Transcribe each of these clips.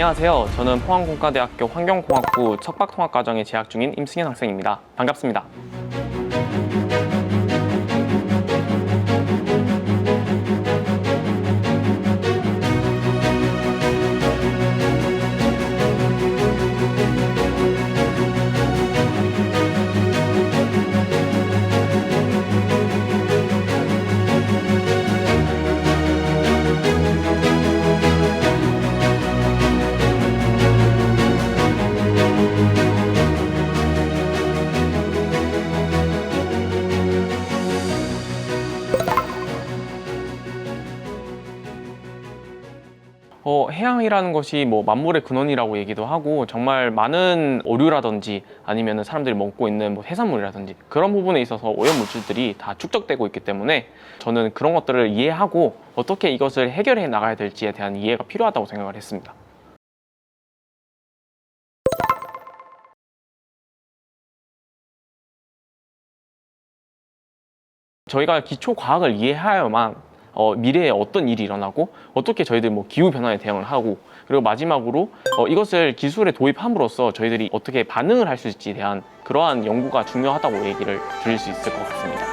안녕하세요. 저는 포항공과대학교 환경공학부 석박통합과정에 재학 중인 임승현 학생입니다. 반갑습니다. 해양이라는 것이 만물의 근원이라고 얘기도 하고 정말 많은 오류라든지 아니면 사람들이 먹고 있는 해산물이라든지 그런 부분에 있어서 오염물질들이 다 축적되고 있기 때문에 저는 그런 것들을 이해하고 어떻게 이것을 해결해 나가야 될지에 대한 이해가 필요하다고 생각을 했습니다. 저희가 기초 과학을 이해해야만 미래에 어떤 일이 일어나고 어떻게 저희들 기후변화에 대응을 하고 그리고 마지막으로 이것을 기술에 도입함으로써 저희들이 어떻게 반응을 할 수 있을지에 대한 그러한 연구가 중요하다고 얘기를 드릴 수 있을 것 같습니다.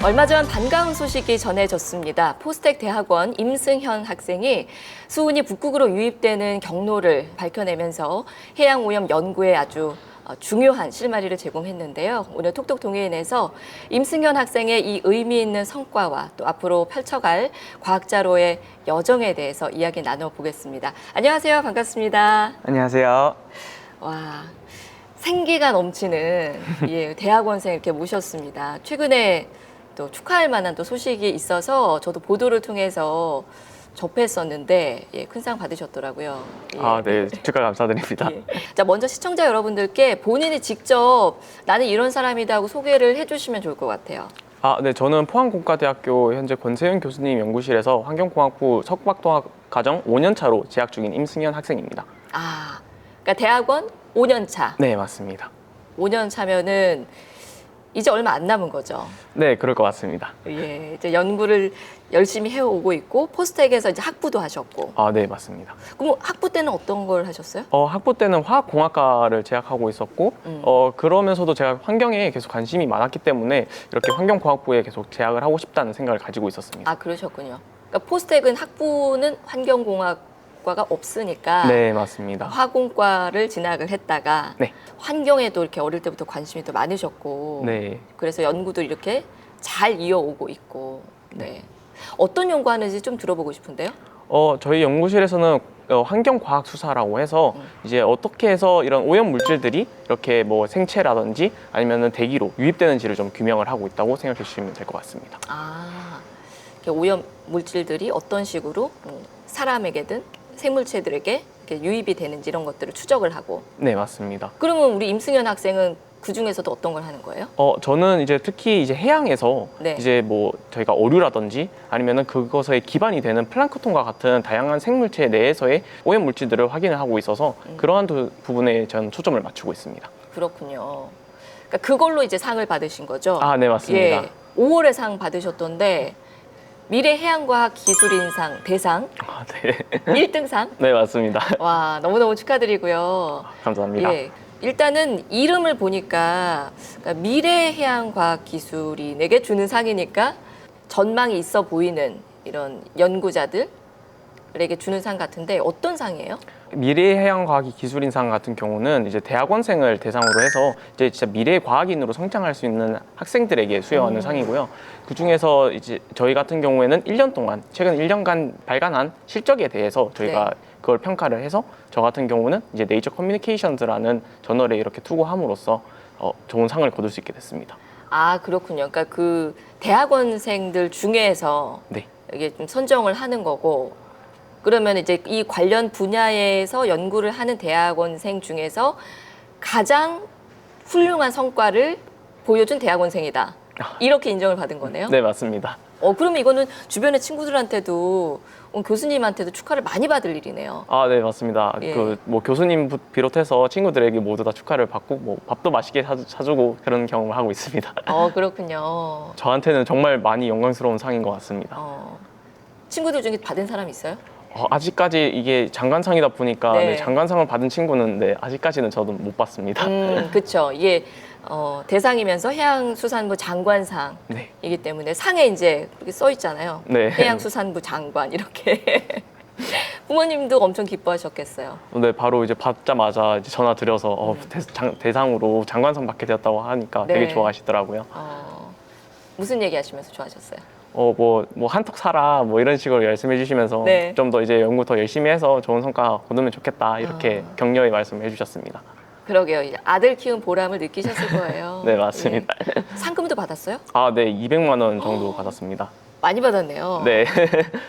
얼마 전 반가운 소식이 전해졌습니다. 포스텍 대학원 임승현 학생이 수온이 북극으로 유입되는 경로를 밝혀내면서 해양 오염 연구에 아주 중요한 실마리를 제공했는데요. 오늘 톡톡 동해인에서 임승현 학생의 이 의미 있는 성과와 또 앞으로 펼쳐갈 과학자로의 여정에 대해서 이야기 나눠보겠습니다. 안녕하세요. 반갑습니다. 안녕하세요. 와, 생기가 넘치는 대학원생 이렇게 모셨습니다. 최근에 또 축하할 만한 또 소식이 있어서 저도 보도를 통해서 접했었는데 큰 상 받으셨더라고요. 네. 축하 감사드립니다. 자, 먼저 시청자 여러분들께 본인이 직접 나는 이런 사람이다 하고 소개를 해주시면 좋을 것 같아요. 네. 저는 포항공과대학교 현재 권세윤 교수님 연구실에서 환경공학부 석박통합과정 5년차로 재학 중인 임승현 학생입니다. 그러니까 대학원 5년 차. 네, 맞습니다. 5년 차면은 이제 얼마 안 남은 거죠. 네, 그럴 것 같습니다. 이제 연구를 열심히 해오고 있고 포스텍에서 이제 학부도 하셨고. 네, 맞습니다. 그럼 학부 때는 어떤 걸 하셨어요? 학부 때는 화학공학과를 재학하고 있었고 그러면서도 제가 환경에 계속 관심이 많았기 때문에 이렇게 환경공학부에 계속 재학을 하고 싶다는 생각을 가지고 있었습니다. 그러셨군요. 그러니까 포스텍은 학부는 환경공학과가 없으니까 네, 맞습니다. 화공과를 진학을 했다가 네. 환경에도 이렇게 어릴 때부터 관심이 더 많으셨고 네. 그래서 연구도 이렇게 잘 이어오고 있고 네. 어떤 연구하는지 좀 들어보고 싶은데요. 저희 연구실에서는 환경과학 수사라고 해서 이제 어떻게 해서 이런 오염 물질들이 이렇게 생체라든지 아니면은 대기로 유입되는지를 좀 규명을 하고 있다고 생각해 주시면 될 것 같습니다. 이렇게 오염 물질들이 어떤 식으로 사람에게든 생물체들에게 이렇게 유입이 되는지 이런 것들을 추적을 하고. 네, 맞습니다. 그러면 우리 임승현 학생은 그 중에서도 어떤 걸 하는 거예요? 저는 이제 특히 이제 해양에서 네. 이제 저희가 어류라든지 아니면은 그것에 기반이 되는 플랑크톤과 같은 다양한 생물체 내에서의 오염 물질들을 확인을 하고 있어서 그러한 부분에 저는 초점을 맞추고 있습니다. 그렇군요. 그러니까 그걸로 이제 상을 받으신 거죠? 네, 맞습니다. 5월에 상 받으셨던데 미래 해양과학 기술인상 대상 네. 1등상. 네, 맞습니다. 와, 너무너무 축하드리고요. 감사합니다. 일단은 이름을 보니까 미래 해양과학 기술인에게 주는 상이니까 전망이 있어 보이는 이런 연구자들에게 주는 상 같은데 어떤 상이에요? 미래해양과학이 기술인상 같은 경우는 이제 대학원생을 대상으로 해서 이제 진짜 미래 과학인으로 성장할 수 있는 학생들에게 수여하는 상이고요. 그 중에서 이제 저희 같은 경우에는 1년 동안 최근 1년간 발간한 실적에 대해서 저희가 그걸 평가를 해서 저 같은 경우는 이제 네이처 커뮤니케이션즈라는 저널에 이렇게 투고함으로써 좋은 상을 거둘 수 있게 됐습니다. 그렇군요. 그러니까 그 대학원생들 중에서 네. 이게 좀 선정을 하는 거고. 그러면 이제 이 관련 분야에서 연구를 하는 대학원생 중에서 가장 훌륭한 성과를 보여준 대학원생이다. 이렇게 인정을 받은 거네요. 네, 맞습니다. 그러면 이거는 주변의 친구들한테도 교수님한테도 축하를 많이 받을 일이네요. 아, 네, 맞습니다. 예. 그 뭐 교수님 비롯해서 친구들에게 모두 다 축하를 받고 뭐 밥도 맛있게 사주고 그런 경험을 하고 있습니다. 그렇군요. 저한테는 정말 많이 영광스러운 상인 것 같습니다. 친구들 중에 받은 사람 있어요? 아직까지 이게 장관상이다 보니까 네. 네, 장관상을 받은 친구는 네, 아직까지는 저도 못 봤습니다. 그렇죠. 이게 대상이면서 해양수산부 장관상이기 네. 때문에 상에 이제 그렇게 써 있잖아요. 네. 해양수산부 장관 이렇게. 부모님도 엄청 기뻐하셨겠어요. 네, 바로 이제 받자마자 이제 전화 드려서 대상으로 장관상 받게 되었다고 하니까 네. 되게 좋아하시더라고요. 무슨 얘기 하시면서 좋아하셨어요? 뭐 한턱 사라 뭐 이런 식으로 말씀해 주시면서 네. 좀 더 이제 연구 더 열심히 해서 좋은 성과 거두면 좋겠다 이렇게 격려의 말씀해 주셨습니다. 그러게요. 이제 아들 키운 보람을 느끼셨을 거예요. 네, 맞습니다. 예. 상금도 받았어요? 네, 200만 원 정도 받았습니다. 많이 받았네요. 네.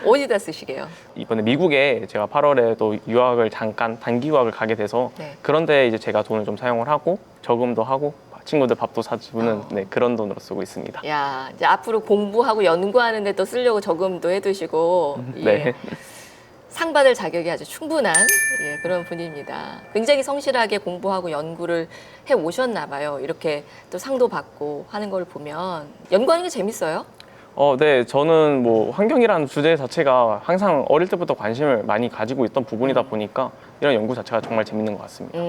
어디다 쓰시게요? 이번에 미국에 제가 8월에 또 유학을 잠깐 단기 유학을 가게 돼서 네. 그런데 이제 제가 돈을 좀 사용을 하고 저금도 하고 친구들 밥도 사주는 네, 그런 돈으로 쓰고 있습니다. 야, 이제 앞으로 공부하고 연구하는데 또 쓰려고 저금도 해두시고 네. 상 받을 자격이 아주 충분한 그런 분입니다. 굉장히 성실하게 공부하고 연구를 해 오셨나 봐요. 이렇게 또 상도 받고 하는 걸 보면 연구하는 게 재밌어요? 네, 저는 뭐 환경이라는 주제 자체가 항상 어릴 때부터 관심을 많이 가지고 있던 부분이다 보니까 이런 연구 자체가 정말 재밌는 것 같습니다.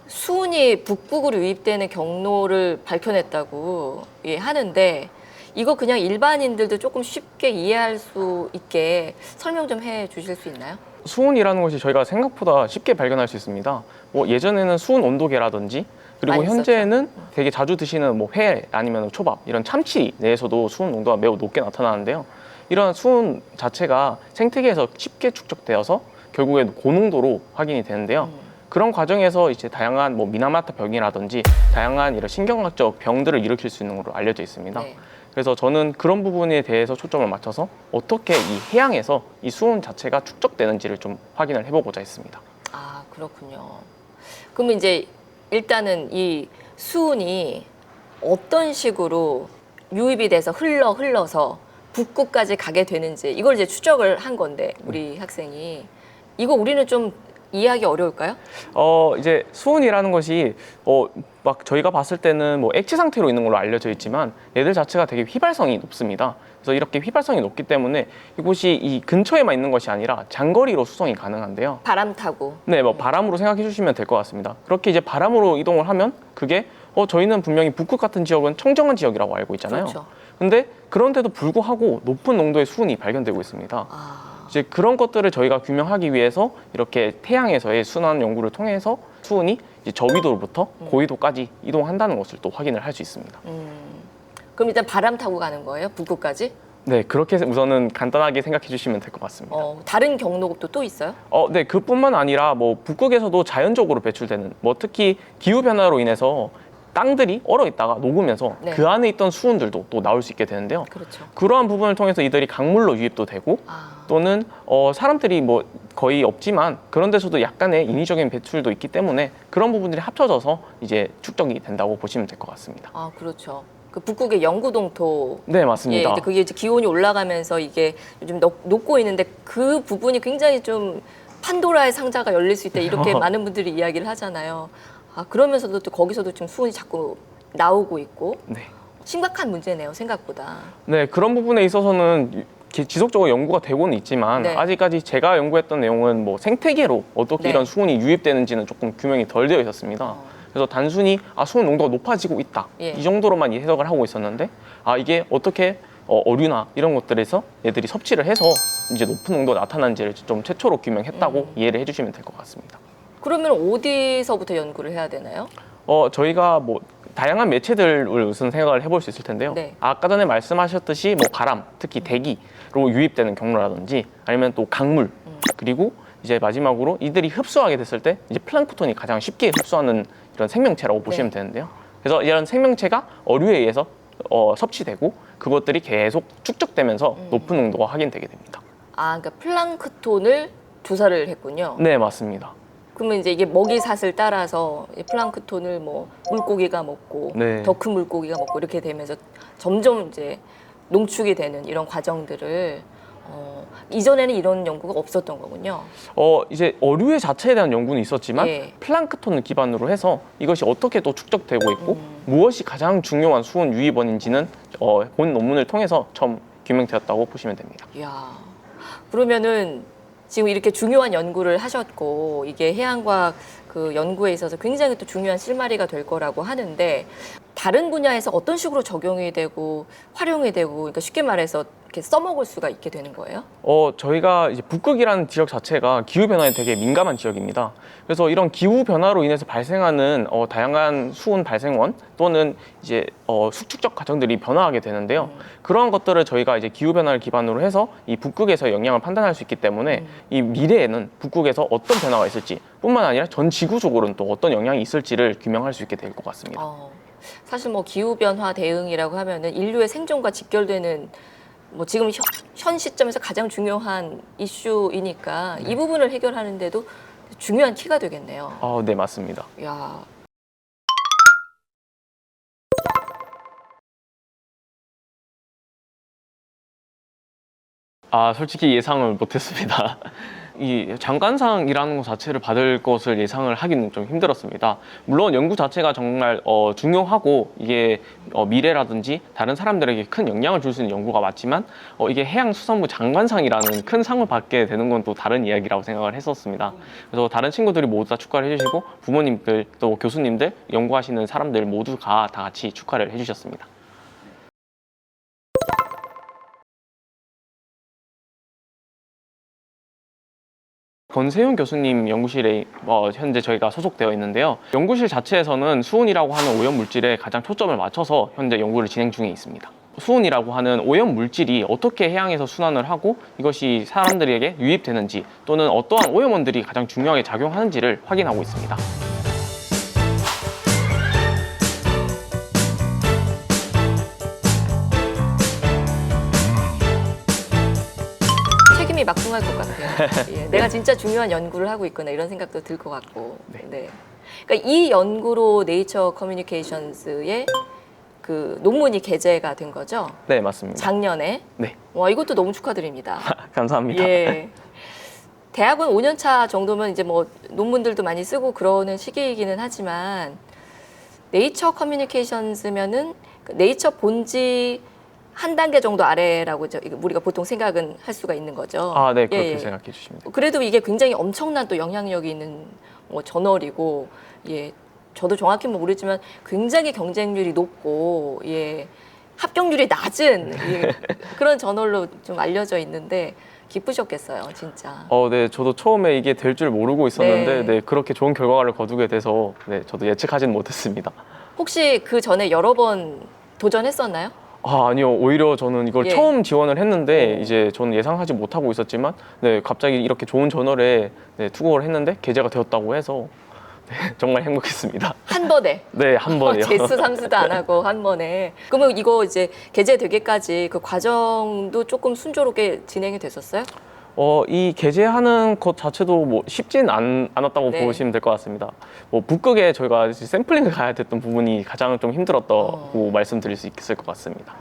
수은이 북극으로 유입되는 경로를 밝혀냈다고 하는데 이거 그냥 일반인들도 조금 쉽게 이해할 수 있게 설명 좀 해 주실 수 있나요? 수온이라는 것이 저희가 생각보다 쉽게 발견할 수 있습니다. 뭐 예전에는 수온 온도계라든지 그리고 많이 현재는 되게 자주 드시는 뭐 회 아니면 초밥 이런 참치 내에서도 수온 농도가 매우 높게 나타나는데요. 이런 수온 자체가 생태계에서 쉽게 축적되어서 결국에 고농도로 확인이 되는데요. 그런 과정에서 이제 다양한 뭐 미나마타 병이라든지 다양한 이런 신경학적 병들을 일으킬 수 있는 걸로 알려져 있습니다. 네. 그래서 저는 그런 부분에 대해서 초점을 맞춰서 어떻게 이 해양에서 이 수온 자체가 축적되는지를 좀 확인을 해보고자 했습니다. 아, 그렇군요. 그러면 이제 일단은 이 수은이 어떤 식으로 유입이 돼서 흘러서 북극까지 가게 되는지 이걸 이제 추적을 한 건데 우리 학생이 이거 우리는 좀 이해하기 어려울까요? 이제 수온이라는 것이 막 저희가 봤을 때는 뭐 액체 상태로 있는 걸로 알려져 있지만 얘들 자체가 되게 휘발성이 높습니다. 그래서 이렇게 휘발성이 높기 때문에 이곳이 이 근처에만 있는 것이 아니라 장거리로 수송이 가능한데요. 바람 타고. 네, 뭐 바람으로 생각해 주시면 될 것 같습니다. 그렇게 이제 바람으로 이동을 하면 그게 저희는 분명히 북극 같은 지역은 청정한 지역이라고 알고 있잖아요. 그렇죠. 근데 그런데도 불구하고 높은 농도의 수온이 발견되고 있습니다. 이제 그런 것들을 저희가 규명하기 위해서 이렇게 태양에서의 순환 연구를 통해서 수온이 이제 저위도로부터 고위도까지 이동한다는 것을 또 확인을 할 수 있습니다. 그럼 일단 바람 타고 가는 거예요? 북극까지? 네, 그렇게 우선은 간단하게 생각해 주시면 될 것 같습니다. 다른 경로도 또 있어요? 네, 그뿐만 아니라 뭐 북극에서도 자연적으로 배출되는 뭐 특히 기후 변화로 인해서 땅들이 얼어 있다가 녹으면서 네. 그 안에 있던 수온들도 또 나올 수 있게 되는데요. 그렇죠. 그러한 부분을 통해서 이들이 강물로 유입도 되고 또는 사람들이 뭐 거의 없지만 그런 데서도 약간의 인위적인 배출도 있기 때문에 그런 부분들이 합쳐져서 이제 축적이 된다고 보시면 될 것 같습니다. 아, 그렇죠. 그 북극의 영구 동토. 네, 맞습니다. 근데 그게 이제 기온이 올라가면서 이게 요즘 녹고 있는데 그 부분이 굉장히 좀 판도라의 상자가 열릴 수 있다 이렇게 많은 분들이 이야기를 하잖아요. 그러면서도 또 거기서도 지금 수온이 자꾸 나오고 있고 네. 심각한 문제네요, 생각보다. 네, 그런 부분에 있어서는 지속적으로 연구가 되고는 있지만 네. 아직까지 제가 연구했던 내용은 뭐 생태계로 어떻게 네. 이런 수온이 유입되는지는 조금 규명이 덜 되어 있었습니다. 그래서 단순히 수온 농도가 높아지고 있다 예. 이 정도로만 해석을 하고 있었는데 이게 어떻게 어류나 이런 것들에서 얘들이 섭취를 해서 이제 높은 농도가 나타난지를 좀 최초로 규명했다고 이해를 해주시면 될 것 같습니다. 그러면 어디서부터 연구를 해야 되나요? 저희가 뭐 다양한 매체들을 우선 생각을 해볼 수 있을 텐데요. 네. 아까 전에 말씀하셨듯이 뭐 바람, 특히 대기로 유입되는 경로라든지 아니면 또 강물 그리고 이제 마지막으로 이들이 흡수하게 됐을 때 이제 플랑크톤이 가장 쉽게 흡수하는 이런 생명체라고 보시면 되는데요. 그래서 이런 생명체가 어류에 의해서 섭취되고 그것들이 계속 축적되면서 높은 농도가 확인되게 됩니다. 그러니까 플랑크톤을 조사를 했군요. 네, 맞습니다. 그러면 이제 이게 먹이사슬 따라서 이 플랑크톤을 뭐 물고기가 먹고 네. 더 큰 물고기가 먹고 이렇게 되면서 점점 이제 농축이 되는 이런 과정들을 이전에는 이런 연구가 없었던 거군요. 이제 어류의 자체에 대한 연구는 있었지만 예. 플랑크톤을 기반으로 해서 이것이 어떻게 또 축적되고 있고 무엇이 가장 중요한 수온 유입원인지는 본 논문을 통해서 처음 규명되었다고 보시면 됩니다. 이야, 그러면은 지금 이렇게 중요한 연구를 하셨고 이게 해양과학 그 연구에 있어서 굉장히 또 중요한 실마리가 될 거라고 하는데 다른 분야에서 어떤 식으로 적용이 되고 활용이 되고 그러니까 쉽게 말해서 이렇게 써먹을 수가 있게 되는 거예요? 저희가 이제 북극이라는 지역 자체가 기후 변화에 되게 민감한 지역입니다. 그래서 이런 기후 변화로 인해서 발생하는 다양한 수온 발생원 또는 이제 수축적 과정들이 변화하게 되는데요. 그러한 것들을 저희가 이제 기후 변화를 기반으로 해서 이 북극에서 영향을 판단할 수 있기 때문에 이 미래에는 북극에서 어떤 변화가 있을지 뿐만 아니라 전 지구적으로는 또 어떤 영향이 있을지를 규명할 수 있게 될 것 같습니다. 사실 뭐 기후 변화 대응이라고 하면은 인류의 생존과 직결되는 뭐 지금 현 시점에서 가장 중요한 이슈이니까 이 부분을 해결하는데도 중요한 키가 되겠네요. 네, 맞습니다. 야. 솔직히 예상을 못했습니다. 이 장관상이라는 것 자체를 받을 것을 예상을 하기는 좀 힘들었습니다. 물론 연구 자체가 정말 중요하고 이게 미래라든지 다른 사람들에게 큰 영향을 줄 수 있는 연구가 맞지만 이게 해양수산부 장관상이라는 큰 상을 받게 되는 건 또 다른 이야기라고 생각을 했었습니다. 그래서 다른 친구들이 모두 다 축하를 해주시고 부모님들 또 교수님들 연구하시는 사람들 모두가 다 같이 축하를 해주셨습니다. 권세윤 교수님 연구실에 현재 저희가 소속되어 있는데요. 연구실 자체에서는 수온이라고 하는 오염 물질에 가장 초점을 맞춰서 현재 연구를 진행 중에 있습니다. 수온이라고 하는 오염 물질이 어떻게 해양에서 순환을 하고 이것이 사람들에게 유입되는지 또는 어떠한 오염원들이 가장 중요하게 작용하는지를 확인하고 있습니다. 책임이 막중할 것 같아요. 예, 내가 진짜 중요한 연구를 하고 있구나 이런 생각도 들 것 같고. 네. 그러니까 이 연구로 네이처 커뮤니케이션스의 그 논문이 게재가 된 거죠? 네, 맞습니다. 작년에. 네. 와, 이것도 너무 축하드립니다. 감사합니다. 예. 대학원 5년 차 정도면 이제 뭐 논문들도 많이 쓰고 그러는 시기이기는 하지만 네이처 커뮤니케이션스면은 네이처 본지 한 단계 정도 아래라고 우리가 보통 생각은 할 수가 있는 거죠. 네, 그렇게 생각해 주시면 됩니다. 그래도 이게 굉장히 엄청난 또 영향력이 있는 뭐 저널이고, 예, 저도 정확히 모르지만 굉장히 경쟁률이 높고, 예, 합격률이 낮은 그런 저널로 좀 알려져 있는데 기쁘셨겠어요, 진짜. 네, 저도 처음에 이게 될 줄 모르고 있었는데, 네. 그렇게 좋은 결과를 거두게 돼서, 저도 예측하지는 못했습니다. 혹시 그 전에 여러 번 도전했었나요? 아니요. 오히려 저는 이걸 예. 처음 지원을 했는데, 이제 저는 예상하지 못하고 있었지만, 갑자기 이렇게 좋은 저널에 투고를 했는데, 게재가 되었다고 해서, 정말 행복했습니다. 한 번에. 네, 한 번에요. 재수 삼수도 안 하고 한 번에. 그러면 이거 이제 게재되기까지 그 과정도 조금 순조롭게 진행이 됐었어요? 이 게재하는 것 자체도 뭐 쉽진 않았다고 네. 보시면 될 것 같습니다. 북극에 저희가 샘플링을 가야 됐던 부분이 가장 좀 힘들었다고 말씀드릴 수 있을 것 같습니다.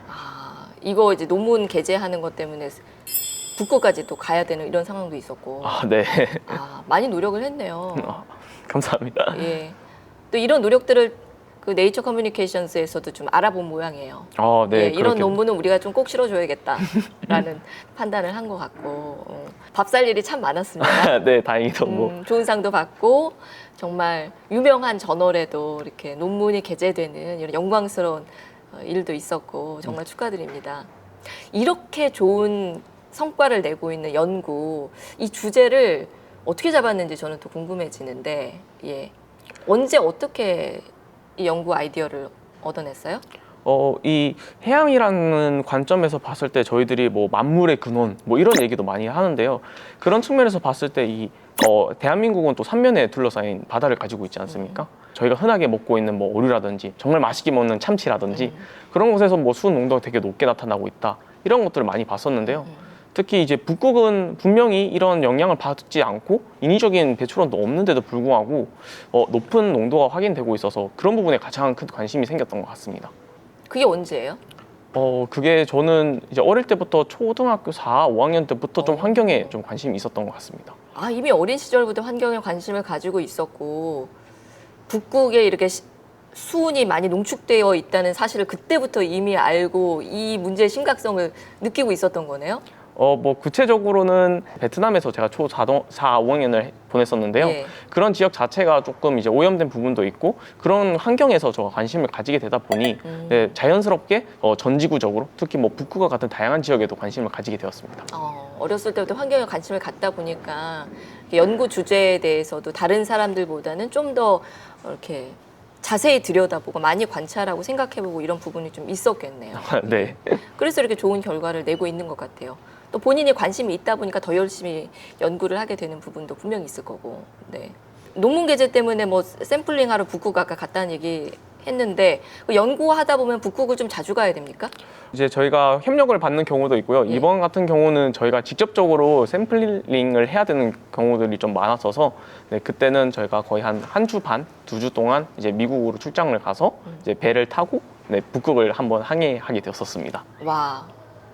이거 이제 논문 게재하는 것 때문에 북극까지 또 가야 되는 이런 상황도 있었고. 네. 많이 노력을 했네요. 감사합니다. 예. 또 이런 노력들을 그 네이처 커뮤니케이션스에서도 좀 알아본 모양이에요. 네. 예, 이런 논문은 우리가 좀 꼭 실어줘야겠다라는 판단을 한 것 같고 밥 살 일이 참 많았습니다. 네, 다행히도 좋은 상도 받고 정말 유명한 저널에도 이렇게 논문이 게재되는 이런 영광스러운 일도 있었고 정말 축하드립니다. 이렇게 좋은 성과를 내고 있는 연구, 이 주제를 어떻게 잡았는지 저는 또 궁금해지는데, 예, 언제 어떻게 이 연구 아이디어를 얻어냈어요? 이 해양이라는 관점에서 봤을 때 저희들이 뭐 만물의 근원 뭐 이런 얘기도 많이 하는데요. 그런 측면에서 봤을 때 이 대한민국은 또 삼면에 둘러싸인 바다를 가지고 있지 않습니까? 저희가 흔하게 먹고 있는 뭐 오류라든지 정말 맛있게 먹는 참치라든지 그런 곳에서 뭐 수온 농도가 되게 높게 나타나고 있다. 이런 것들을 많이 봤었는데요. 특히 이제 북극은 분명히 이런 영향을 받지 않고 인위적인 배출원도 없는데도 불구하고 높은 농도가 확인되고 있어서 그런 부분에 가장 큰 관심이 생겼던 것 같습니다. 그게 언제예요? 그게 저는 이제 어릴 때부터 초등학교 4, 5학년 때부터 좀 환경에 좀 관심이 있었던 것 같습니다. 아, 이미 어린 시절부터 환경에 관심을 가지고 있었고 북극에 이렇게 수온이 많이 농축되어 있다는 사실을 그때부터 이미 알고 이 문제의 심각성을 느끼고 있었던 거네요? 뭐 구체적으로는 베트남에서 제가 초 4, 5학년을 보냈었는데요. 예. 그런 지역 자체가 조금 이제 오염된 부분도 있고 그런 환경에서 제가 관심을 가지게 되다 보니 네, 자연스럽게 전 지구적으로 특히 뭐 북극과 같은 다양한 지역에도 관심을 가지게 되었습니다. 어렸을 때부터 환경에 관심을 갖다 보니까 연구 주제에 대해서도 다른 사람들보다는 좀 더 이렇게 자세히 들여다보고 많이 관찰하고 생각해보고 이런 부분이 좀 있었겠네요. 네. 그래서 이렇게 좋은 결과를 내고 있는 것 같아요. 또 본인이 관심이 있다 보니까 더 열심히 연구를 하게 되는 부분도 분명히 있을 거고. 네. 논문 게재 때문에 뭐 샘플링하러 북극 아까 갔다는 얘기 했는데 연구하다 보면 북극을 좀 자주 가야 됩니까? 이제 저희가 협력을 받는 경우도 있고요. 예. 이번 같은 경우는 저희가 직접적으로 샘플링을 해야 되는 경우들이 좀 많았어서 네, 그때는 저희가 거의 한 주 반, 2주 동안 이제 미국으로 출장을 가서 이제 배를 타고 네, 북극을 한번 항해하게 되었었습니다. 와,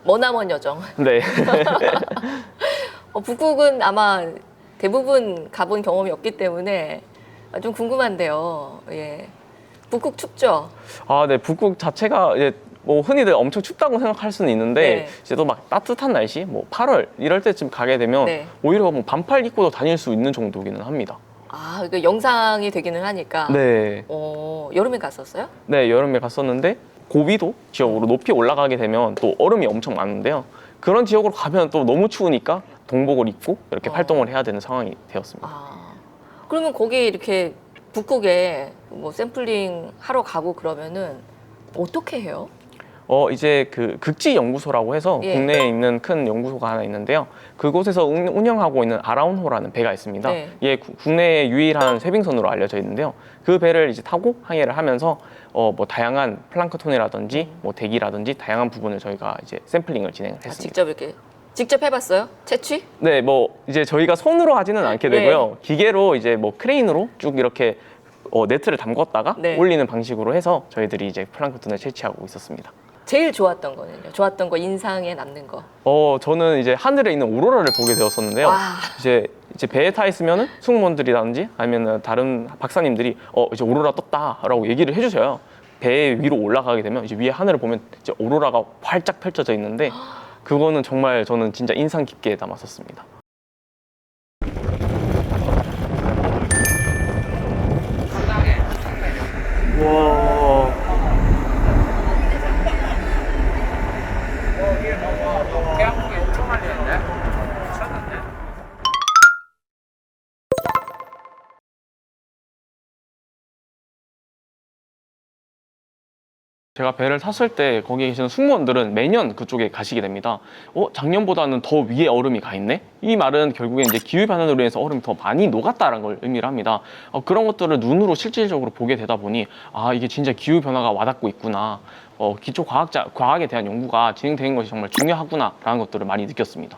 머나먼 여정. 네. 북극은 아마 대부분 가본 경험이 없기 때문에 좀 궁금한데요. 예. 북극 춥죠? 네, 북극 자체가 이제 뭐 흔히들 엄청 춥다고 생각할 수는 있는데 네. 이제 또 막 따뜻한 날씨, 뭐 8월 이럴 때쯤 가게 되면 네. 오히려 뭐 반팔 입고도 다닐 수 있는 정도기는 합니다. 그 영상이 되기는 하니까. 네. 여름에 갔었어요? 네, 여름에 갔었는데 고비도 지역으로 높이 올라가게 되면 또 얼음이 엄청 많은데요. 그런 지역으로 가면 또 너무 추우니까 동복을 입고 이렇게 활동을 해야 되는 상황이 되었습니다. 그러면 거기 이렇게 북극에 뭐 샘플링 하러 가고 그러면은 어떻게 해요? 이제 그 극지 연구소라고 해서 예. 국내에 있는 큰 연구소가 하나 있는데요. 그곳에서 운영하고 있는 아라운호라는 배가 있습니다. 네. 이게 국내의 유일한 쇄빙선으로 알려져 있는데요. 그 배를 이제 타고 항해를 하면서 뭐 다양한 플랑크톤이라든지 뭐 대기라든지 다양한 부분을 저희가 이제 샘플링을 진행을 했습니다. 직접 해봤어요? 채취? 네, 뭐 이제 저희가 손으로 하지는 않게 되고요. 기계로 이제 뭐 크레인으로 쭉 이렇게 네트를 담궜다가 네. 올리는 방식으로 해서 저희들이 이제 플랑크톤을 채취하고 있었습니다. 제일 좋았던 거는요? 좋았던 거, 인상에 남는 거. 저는 이제 하늘에 있는 오로라를 보게 되었었는데요. 와. 이제 배에 타 있으면은 승무원들이라든지 아니면 다른 박사님들이 이제 오로라 떴다라고 얘기를 해주셔요. 배 위로 올라가게 되면 이제 위에 하늘을 보면 이제 오로라가 활짝 펼쳐져 있는데 그거는 정말 저는 진짜 인상 깊게 담았었습니다. 와. 제가 배를 탔을 때 거기에 계시는 승무원들은 매년 그쪽에 가시게 됩니다. 작년보다는 더 위에 얼음이 가 있네? 이 말은 결국엔 이제 기후변화로 인해서 얼음이 더 많이 녹았다는 걸 의미를 합니다. 그런 것들을 눈으로 실질적으로 보게 되다 보니 이게 진짜 기후변화가 와닿고 있구나. 기초 과학에 대한 연구가 진행되는 것이 정말 중요하구나라는 것들을 많이 느꼈습니다.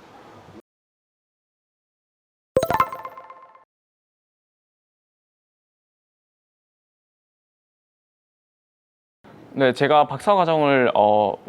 네, 제가 박사과정을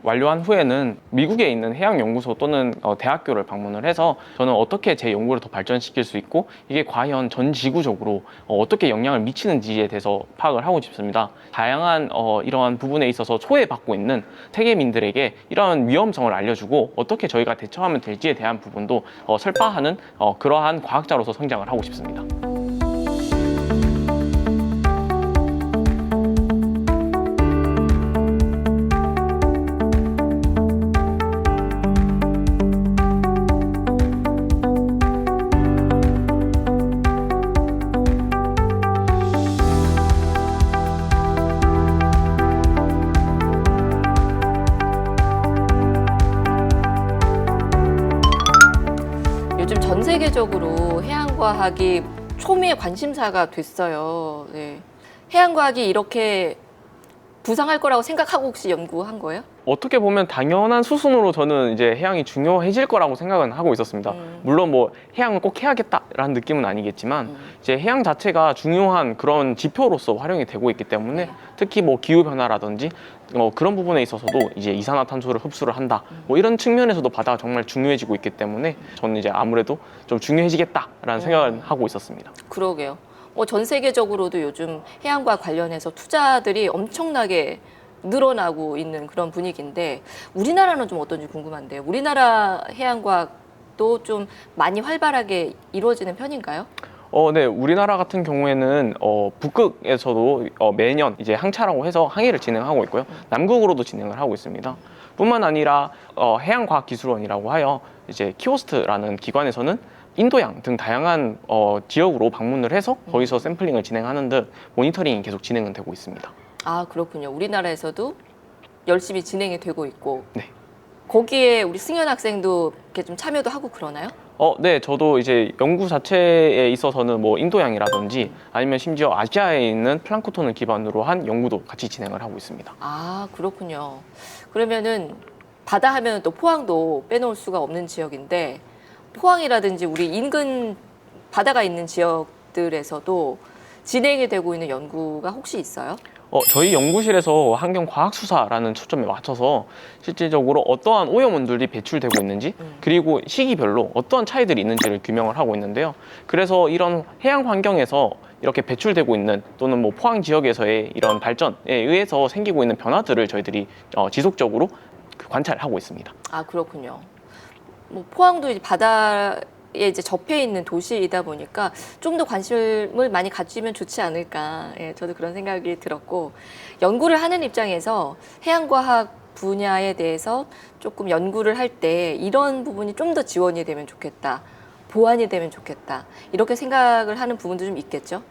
완료한 후에는 미국에 있는 해양연구소 또는 대학교를 방문을 해서 저는 어떻게 제 연구를 더 발전시킬 수 있고 이게 과연 전 지구적으로 어떻게 영향을 미치는지에 대해서 파악을 하고 싶습니다. 다양한 이러한 부분에 있어서 소외받고 있는 세계민들에게 이러한 위험성을 알려주고 어떻게 저희가 대처하면 될지에 대한 부분도 설파하는 그러한 과학자로서 성장을 하고 싶습니다. 요즘 전 세계적으로 해양과학이 초미의 관심사가 됐어요. 네. 해양과학이 이렇게 부상할 거라고 생각하고 혹시 연구한 거예요? 어떻게 보면 당연한 수순으로 저는 이제 해양이 중요해질 거라고 생각은 하고 있었습니다. 물론 뭐 해양을 꼭 해야겠다라는 느낌은 아니겠지만 이제 해양 자체가 중요한 그런 지표로서 활용이 되고 있기 때문에 특히 뭐 기후 변화라든지 그런 부분에 있어서도 이제 이산화탄소를 흡수를 한다. 뭐 이런 측면에서도 바다가 정말 중요해지고 있기 때문에 저는 이제 아무래도 좀 중요해지겠다라는 생각을 하고 있었습니다. 그러게요. 전 세계적으로도 요즘 해양과 관련해서 투자들이 엄청나게 늘어나고 있는 그런 분위기인데 우리나라는 좀 어떤지 궁금한데요. 우리나라 해양과학도 좀 많이 활발하게 이루어지는 편인가요? 네, 우리나라 같은 경우에는 북극에서도 매년 이제 항차라고 해서 항해를 진행하고 있고요. 남극으로도 진행을 하고 있습니다. 뿐만 아니라 해양과학기술원이라고 하여 이제 키오스트라는 기관에서는 인도양 등 다양한 지역으로 방문을 해서 거기서 샘플링을 진행하는 등 모니터링이 계속 진행은 되고 있습니다. 아, 그렇군요. 우리나라에서도 열심히 진행이 되고 있고 네. 거기에 우리 승현 학생도 이렇게 좀 참여도 하고 그러나요? 네, 저도 이제 연구 자체에 있어서는 뭐 인도양이라든지 아니면 심지어 아시아에 있는 플랑크톤을 기반으로 한 연구도 같이 진행을 하고 있습니다. 아, 그렇군요. 그러면은 바다 하면 또 포항도 빼놓을 수가 없는 지역인데 포항이라든지 우리 인근 바다가 있는 지역들에서도 진행이 되고 있는 연구가 혹시 있어요? 저희 연구실에서 환경과학수사라는 초점에 맞춰서 실질적으로 어떠한 오염원들이 배출되고 있는지 그리고 시기별로 어떠한 차이들이 있는지를 규명을 하고 있는데요. 그래서 이런 해양 환경에서 이렇게 배출되고 있는 또는 뭐 포항 지역에서의 이런 발전에 의해서 생기고 있는 변화들을 저희들이 지속적으로 관찰하고 있습니다. 아, 그렇군요. 뭐 포항도 이제 바다에 이제 접해 있는 도시이다 보니까 좀 더 관심을 많이 가지면 좋지 않을까. 예, 저도 그런 생각이 들었고 연구를 하는 입장에서 해양과학 분야에 대해서 조금 연구를 할 때 이런 부분이 좀 더 지원이 되면 좋겠다. 보완이 되면 좋겠다. 이렇게 생각을 하는 부분도 좀 있겠죠?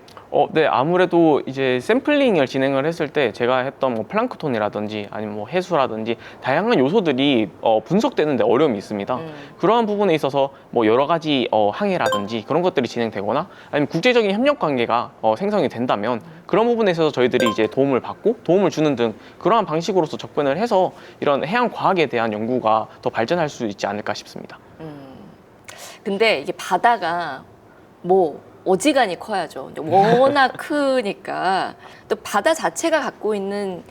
네, 아무래도 이제 샘플링을 진행을 했을 때 제가 했던 뭐 플랑크톤이라든지 아니면 뭐 해수라든지 다양한 요소들이 분석되는데 어려움이 있습니다. 그러한 부분에 있어서 뭐 여러 가지 항해라든지 그런 것들이 진행되거나 아니면 국제적인 협력 관계가 생성이 된다면 그런 부분에 있어서 저희들이 이제 도움을 받고 도움을 주는 등 그러한 방식으로서 접근을 해서 이런 해양 과학에 대한 연구가 더 발전할 수 있지 않을까 싶습니다. 근데 이게 바다가 뭐 어지간히 커야죠. 워낙 크니까 또 바다 자체가 갖고 있는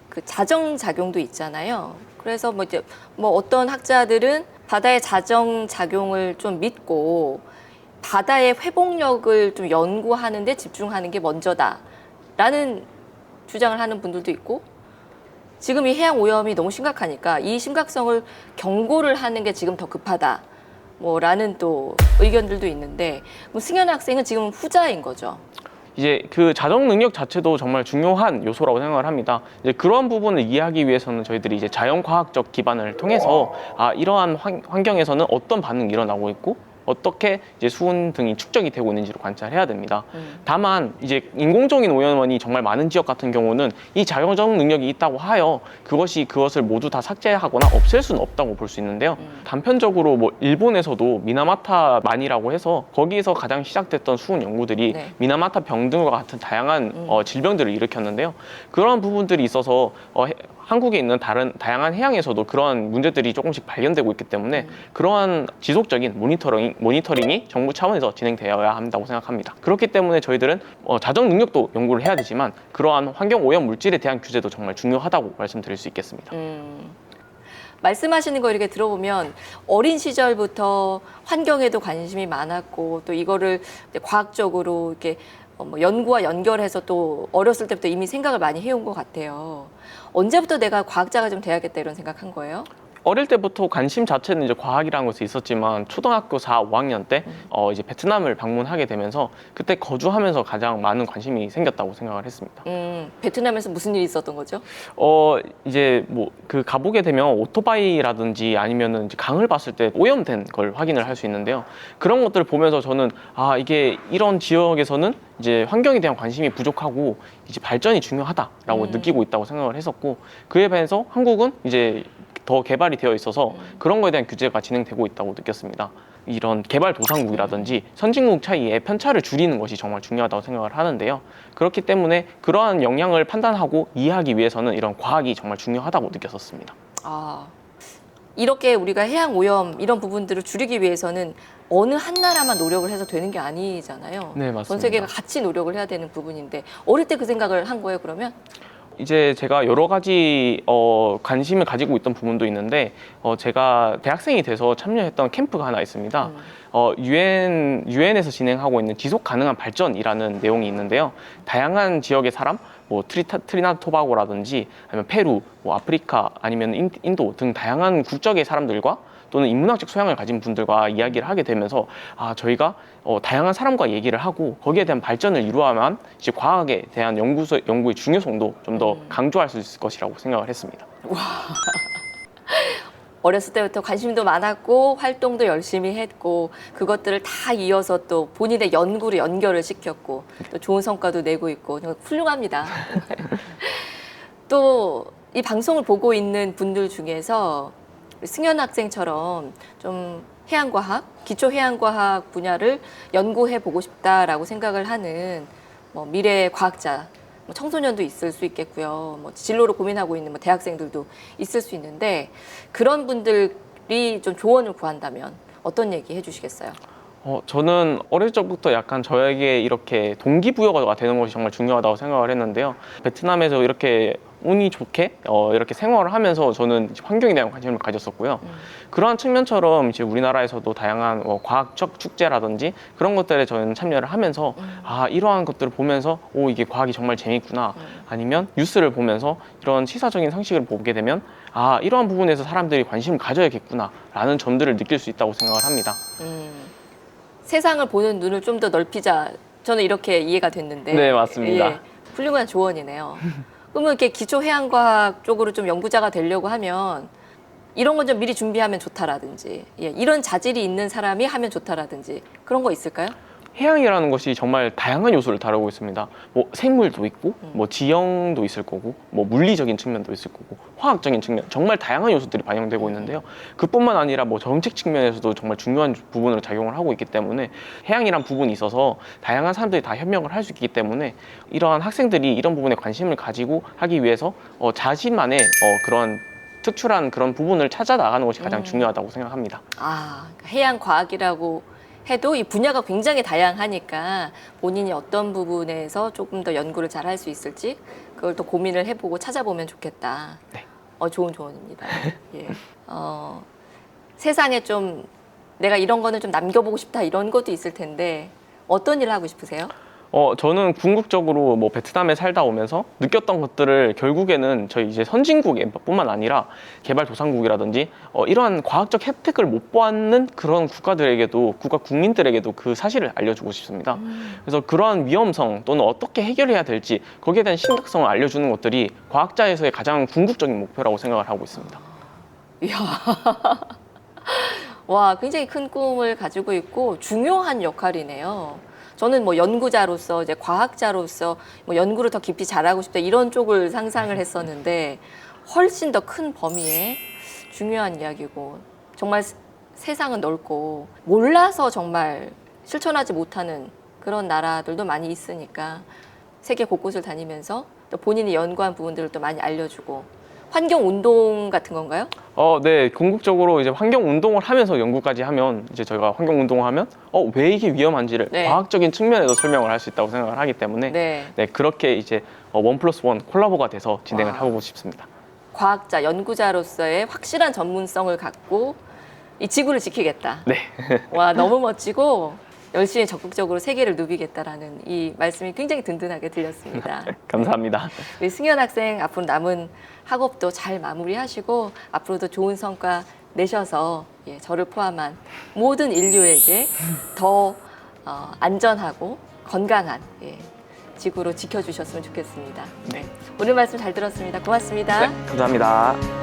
그 자정 작용도 있잖아요. 그래서 뭐 이제 뭐 어떤 학자들은 바다의 자정 작용을 좀 믿고 바다의 회복력을 좀 연구하는 데 집중하는 게 먼저다라는 주장을 하는 분들도 있고 지금 이 해양 오염이 너무 심각하니까 이 심각성을 경고를 하는 게 지금 더 급하다. 라는 또 의견들도 있는데 승현 학생은 지금 후자인 거죠. 이제 그 자정 능력 자체도 정말 중요한 요소라고 생각을 합니다. 이제 그런 부분을 이해하기 위해서는 저희들이 이제 자연과학적 기반을 통해서 이러한 환경에서는 어떤 반응이 일어나고 있고 어떻게 이제 수온 등이 축적이 되고 있는지를 관찰해야 됩니다. 다만 이제 인공적인 오염원이 정말 많은 지역 같은 경우는 이 자정 능력이 있다고 하여 그것을 모두 다 삭제하거나 없앨 수는 없다고 볼 수 있는데요. 단편적으로 뭐 일본에서도 미나마타만이라고 해서 거기에서 가장 시작됐던 수온 연구들이 네. 미나마타 병 등과 같은 다양한 질병들을 일으켰는데요. 그런 부분들이 있어서 한국에 있는 다양한 해양에서도 그러한 문제들이 조금씩 발견되고 있기 때문에 그러한 지속적인 모니터링이 정부 차원에서 진행되어야 한다고 생각합니다. 그렇기 때문에 저희들은 자정 능력도 연구를 해야 되지만 그러한 환경 오염 물질에 대한 규제도 정말 중요하다고 말씀드릴 수 있겠습니다. 말씀하시는 거 이렇게 들어보면 어린 시절부터 환경에도 관심이 많았고 또 이거를 이제 과학적으로 이렇게 뭐 연구와 연결해서 또 어렸을 때부터 이미 생각을 많이 해온 것 같아요. 언제부터 내가 과학자가 좀 돼야겠다 이런 생각한 거예요? 어릴 때부터 관심 자체는 이제 과학이라는 것이 있었지만 초등학교 4, 5학년 때 이제 베트남을 방문하게 되면서 그때 거주하면서 가장 많은 관심이 생겼다고 생각을 했습니다. 베트남에서 무슨 일이 있었던 거죠? 이제 뭐 그 가보게 되면 오토바이라든지 아니면은 이제 강을 봤을 때 오염된 걸 확인을 할 수 있는데요. 그런 것들을 보면서 저는 이게 이런 지역에서는 이제 환경에 대한 관심이 부족하고 이제 발전이 중요하다라고 느끼고 있다고 생각을 했었고 그에 반해서 한국은 이제 더 개발이 되어 있어서 그런 거에 대한 규제가 진행되고 있다고 느꼈습니다. 이런 개발도상국이라든지 선진국 차이의 편차를 줄이는 것이 정말 중요하다고 생각을 하는데요. 그렇기 때문에 그러한 영향을 판단하고 이해하기 위해서는 이런 과학이 정말 중요하다고 느꼈었습니다. 아, 이렇게 우리가 해양 오염 이런 부분들을 줄이기 위해서는 어느 한 나라만 노력을 해서 되는 게 아니잖아요. 네, 맞습니다. 전 세계가 같이 노력을 해야 되는 부분인데 어릴 때 그 생각을 한 거예요, 그러면? 이제 제가 여러 가지 관심을 가지고 있던 부분도 있는데 제가 대학생이 돼서 참여했던 캠프가 하나 있습니다. 유엔에서 진행하고 있는 지속 가능한 발전이라는 내용이 있는데요. 다양한 지역의 사람, 뭐 트리나드 토바고라든지 아니면 페루, 뭐 아프리카 아니면 인도 등 다양한 국적의 사람들과 또는 인문학적 소양을 가진 분들과 이야기를 하게 되면서 저희가 다양한 사람과 얘기를 하고 거기에 대한 발전을 이루어야만 이제 과학에 대한 연구의 중요성도 좀 더 강조할 수 있을 것이라고 생각을 했습니다. 어렸을 때부터 관심도 많았고 활동도 열심히 했고 그것들을 다 이어서 또 본인의 연구를 연결을 시켰고 또 좋은 성과도 내고 있고 훌륭합니다. 또 이 방송을 보고 있는 분들 중에서 승현 학생처럼 좀 해양과학, 기초해양과학 분야를 연구해 보고 싶다라고 생각을 하는 뭐 미래 과학자, 뭐 청소년도 있을 수 있겠고요. 뭐 진로를 고민하고 있는 뭐 대학생들도 있을 수 있는데 그런 분들이 좀 조언을 구한다면 어떤 얘기 해주시겠어요? 저는 어릴 적부터 약간 저에게 이렇게 동기부여가 되는 것이 정말 중요하다고 생각을 했는데요. 베트남에서 이렇게 운이 좋게 이렇게 생활을 하면서 저는 환경에 대한 관심을 가졌었고요. 그러한 측면처럼 이제 우리나라에서도 다양한 과학적 축제라든지 그런 것들에 저는 참여를 하면서 이러한 것들을 보면서 이게 과학이 정말 재밌구나. 아니면 뉴스를 보면서 이런 시사적인 상식을 보게 되면 이러한 부분에서 사람들이 관심을 가져야겠구나라는 점들을 느낄 수 있다고 생각을 합니다. 세상을 보는 눈을 좀 더 넓히자. 저는 이렇게 이해가 됐는데. 네, 맞습니다. 예, 훌륭한 조언이네요. 그러면 이렇게 기초해양과학 쪽으로 좀 연구자가 되려고 하면 이런 건 좀 미리 준비하면 좋다라든지 이런 자질이 있는 사람이 하면 좋다라든지 그런 거 있을까요? 해양이라는 것이 정말 다양한 요소를 다루고 있습니다. 뭐 생물도 있고, 뭐 지형도 있을 거고, 뭐 물리적인 측면도 있을 거고, 화학적인 측면, 정말 다양한 요소들이 반영되고 있는데요. 그뿐만 아니라 뭐 정책 측면에서도 정말 중요한 부분으로 작용을 하고 있기 때문에 해양이란 부분이 있어서 다양한 사람들이 다 협력을 할 수 있기 때문에 이러한 학생들이 이런 부분에 관심을 가지고 하기 위해서 자신만의 그런 특출한 그런 부분을 찾아 나가는 것이 가장 중요하다고 생각합니다. 해양 과학이라고 해도 이 분야가 굉장히 다양하니까 본인이 어떤 부분에서 조금 더 연구를 잘 할 수 있을지 그걸 또 고민을 해보고 찾아보면 좋겠다. 네. 좋은 조언입니다. 예. 세상에 좀 내가 이런 거는 좀 남겨보고 싶다 이런 것도 있을 텐데 어떤 일을 하고 싶으세요? 저는 궁극적으로 뭐 베트남에 살다 오면서 느꼈던 것들을 결국에는 저희 이제 선진국뿐만 아니라 개발도상국이라든지 이러한 과학적 혜택을 못 받는 그런 국가들에게도 국가 국민들에게도 그 사실을 알려주고 싶습니다. 그래서 그러한 위험성 또는 어떻게 해결해야 될지 거기에 대한 심각성을 알려주는 것들이 과학자에서의 가장 궁극적인 목표라고 생각을 하고 있습니다. 이야. 와, 굉장히 큰 꿈을 가지고 있고 중요한 역할이네요. 저는 뭐 연구자로서 이제 과학자로서 뭐 연구를 더 깊이 잘하고 싶다 이런 쪽을 상상을 했었는데 훨씬 더 큰 범위의 중요한 이야기고 정말 세상은 넓고 몰라서 정말 실천하지 못하는 그런 나라들도 많이 있으니까 세계 곳곳을 다니면서 또 본인이 연구한 부분들을 또 많이 알려주고 환경 운동 같은 건가요? 네, 궁극적으로 이제 환경 운동을 하면서 연구까지 하면 이제 저희가 환경 운동을 하면 왜 이게 위험한지를 네. 과학적인 측면에서 설명을 할 수 있다고 생각을 하기 때문에 네, 그렇게 이제 1+1 콜라보가 돼서 진행을 하고 싶습니다. 과학자, 연구자로서의 확실한 전문성을 갖고 이 지구를 지키겠다. 네. 와, 너무 멋지고 열심히 적극적으로 세계를 누비겠다라는 이 말씀이 굉장히 든든하게 들렸습니다. 감사합니다. 우리 승현 학생 앞으로 남은 학업도 잘 마무리하시고 앞으로도 좋은 성과 내셔서 저를 포함한 모든 인류에게 더 안전하고 건강한 지구로 지켜주셨으면 좋겠습니다. 네. 오늘 말씀 잘 들었습니다. 고맙습니다. 네, 감사합니다.